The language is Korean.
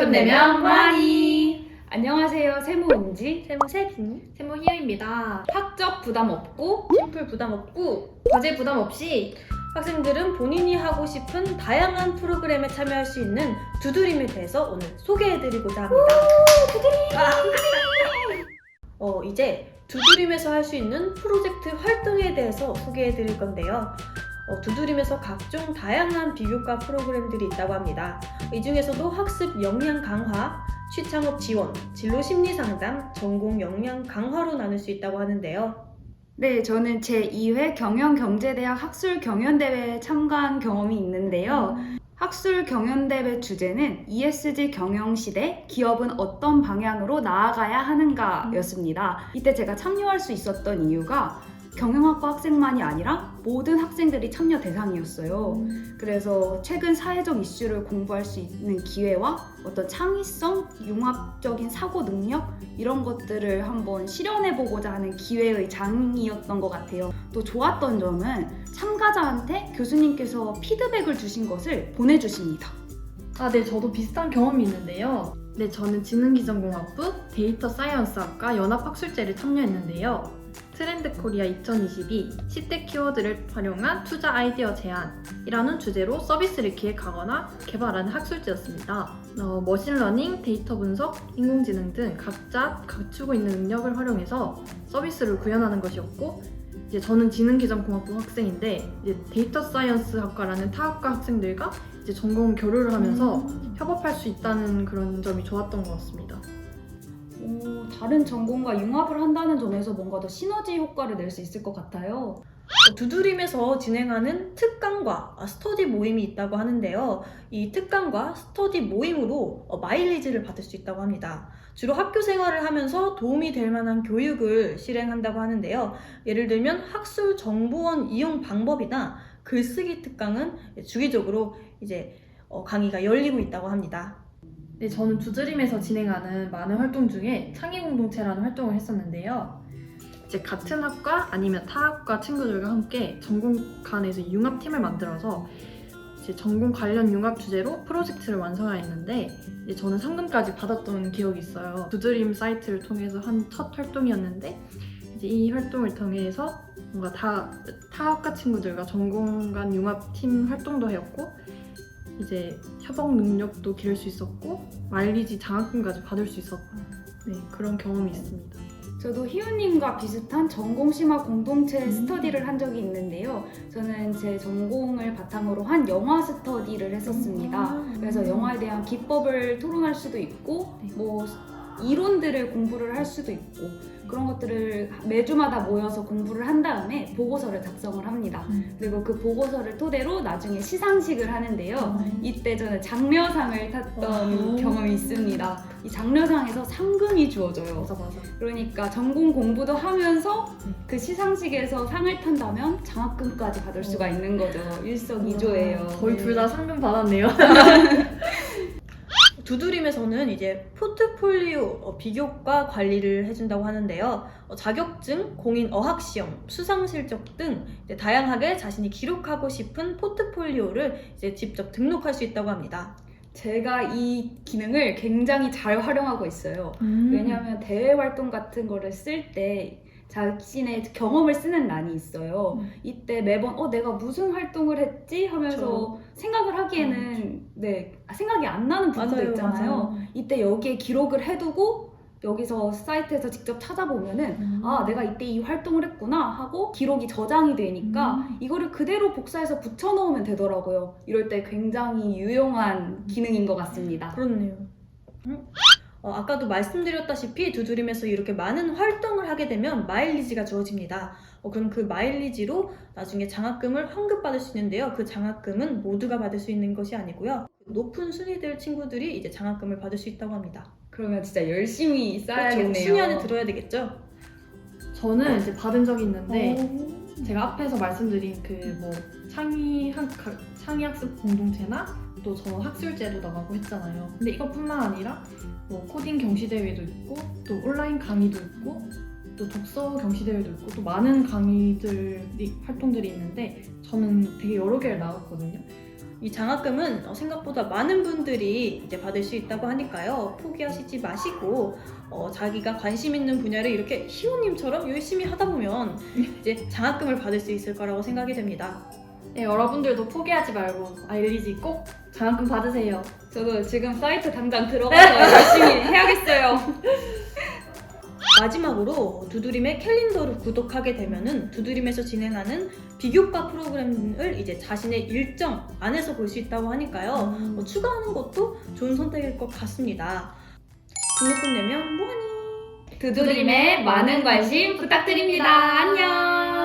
끝내면 뭐하니? 안녕하세요. 세모은지, 세모세빈, 세모희영입니다. 학적 부담 없고 심플 부담 없고 과제 부담 없이 학생들은 본인이 하고 싶은 다양한 프로그램에 참여할 수 있는 두드림에 대해서 오늘 소개해드리고자 합니다. 이제 두드림에서 할 수 있는 프로젝트 활동에 대해서 소개해드릴 건데요. 두드림에서 각종 다양한 비교과 프로그램들이 있다고 합니다. 이 중에서도 학습 역량 강화, 취창업 지원, 진로 심리 상담, 전공 역량 강화로 나눌 수 있다고 하는데요. 네, 저는 제2회 경영경제대학 학술경연대회에 참가한 경험이 있는데요. 학술경연대회 주제는 ESG 경영시대, 기업은 어떤 방향으로 나아가야 하는가 였습니다. 이때 제가 참여할 수 있었던 이유가 경영학과 학생만이 아니라 모든 학생들이 참여 대상이었어요. 그래서 최근 사회적 이슈를 공부할 수 있는 기회와 어떤 창의성, 융합적인 사고 능력 이런 것들을 한번 실현해보고자 하는 기회의 장이었던 것 같아요. 또 좋았던 점은 참가자한테 교수님께서 피드백을 주신 것을 보내주십니다. 네, 저도 비슷한 경험이 있는데요. 네, 저는 지능기전공학부 데이터 사이언스학과 연합학술제를 참여했는데요. 트렌드 코리아 2022 10대 키워드를 활용한 투자 아이디어 제안이라는 주제로 서비스를 기획하거나 개발하는 학술제였습니다. 머신러닝, 데이터 분석, 인공지능 등 각자 갖추고 있는 능력을 활용해서 서비스를 구현하는 것이었고, 이제 저는 지능기전공학부 학생인데 이제 데이터 사이언스 학과라는 타학과 학생들과 이제 전공 교류를 하면서 협업할 수 있다는 그런 점이 좋았던 것 같습니다. 다른 전공과 융합을 한다는 점에서 뭔가 더 시너지 효과를 낼 수 있을 것 같아요. 두드림에서 진행하는 특강과 스터디 모임이 있다고 하는데요. 이 특강과 스터디 모임으로 마일리지를 받을 수 있다고 합니다. 주로 학교 생활을 하면서 도움이 될 만한 교육을 실행한다고 하는데요. 예를 들면 학술 정보원 이용 방법이나 글쓰기 특강은 주기적으로 이제 강의가 열리고 있다고 합니다. 네, 저는 두드림에서 진행하는 많은 활동 중에 창의공동체라는 활동을 했었는데요. 이제 같은 학과 아니면 타 학과 친구들과 함께 전공 간에서 융합팀을 만들어서 이제 전공 관련 융합 주제로 프로젝트를 완성하였는데, 이제 저는 상금까지 받았던 기억이 있어요. 두드림 사이트를 통해서 한 첫 활동이었는데, 이제 이 활동을 통해서 뭔가 타 학과 친구들과 전공 간 융합팀 활동도 하였고, 이제 협업 능력도 기를 수 있었고 마일리지 장학금까지 받을 수 있었고, 네, 그런 경험이 있습니다. 저도 희우님과 비슷한 전공 심화 공동체 스터디를 한 적이 있는데요. 저는 제 전공을 바탕으로 한 영화 스터디를 했었습니다. 그래서 영화에 대한 기법을 토론할 수도 있고 뭐 이론들을 공부를 할 수도 있고 그런 것들을 매주마다 모여서 공부를 한 다음에 보고서를 작성을 합니다. 그리고 그 보고서를 토대로 나중에 시상식을 하는데요. 이때 저는 장려상을 탔던 경험이 있습니다. 이 장려상에서 상금이 주어져요. 맞아. 그러니까 전공 공부도 하면서 그 시상식에서 상을 탄다면 장학금까지 받을 수가 있는 거죠. 일석이조예요. 거의 둘 다 상금 받았네요. 두드림에서는 이제 포트폴리오 비교과 관리를 해준다고 하는데요. 자격증, 공인 어학시험, 수상실적 등 이제 다양하게 자신이 기록하고 싶은 포트폴리오를 이제 직접 등록할 수 있다고 합니다. 제가 이 기능을 굉장히 잘 활용하고 있어요. 왜냐하면 대외 활동 같은 거를 쓸 때 자신의 경험을 쓰는 난이 있어요. 이때 매번 내가 무슨 활동을 했지 하면서 생각을 하기에는 생각이 안 나는 부분도 있잖아요. 맞아요. 이때 여기에 기록을 해두고 여기서 사이트에서 직접 찾아보면은 내가 이때 이 활동을 했구나 하고 기록이 저장이 되니까 이거를 그대로 복사해서 붙여넣으면 되더라고요. 이럴 때 굉장히 유용한 기능인 것 같습니다. 그렇네요. 아까도 말씀드렸다시피 두드림에서 이렇게 많은 활동을 하게 되면 마일리지가 주어집니다. 그럼 그 마일리지로 나중에 장학금을 환급받을 수 있는데요. 그 장학금은 모두가 받을 수 있는 것이 아니고요. 높은 순위들 친구들이 이제 장학금을 받을 수 있다고 합니다. 그러면 진짜 열심히 쌓아야겠네요. 그렇죠. 순위 안에 들어야 되겠죠? 저는 이제 받은 적이 있는데 제가 앞에서 말씀드린 그 뭐 창의학습 공동체나 또 저 학술제도 나가고 했잖아요. 근데 이것뿐만 아니라 뭐 코딩 경시대회도 있고 또 온라인 강의도 있고 또 독서 경시대회도 있고 또 많은 강의들이 활동들이 있는데 저는 되게 여러 개를 나갔거든요. 이 장학금은 생각보다 많은 분들이 이제 받을 수 있다고 하니까요. 포기하시지 마시고 자기가 관심 있는 분야를 이렇게 희호님처럼 열심히 하다 보면 이제 장학금을 받을 수 있을 거라고 생각이 됩니다. 네, 여러분들도 포기하지 말고 아일리지 꼭 장학금 받으세요. 저도 지금 사이트 당장 들어가서 열심히 해야겠어요. 마지막으로 두드림의 캘린더를 구독하게 되면은 두드림에서 진행하는 비교과 프로그램을 이제 자신의 일정 안에서 볼 수 있다고 하니까요. 추가하는 것도 좋은 선택일 것 같습니다. 등록금 내면 뭐하니? 두드림에 많은 관심 부탁드립니다. 안녕.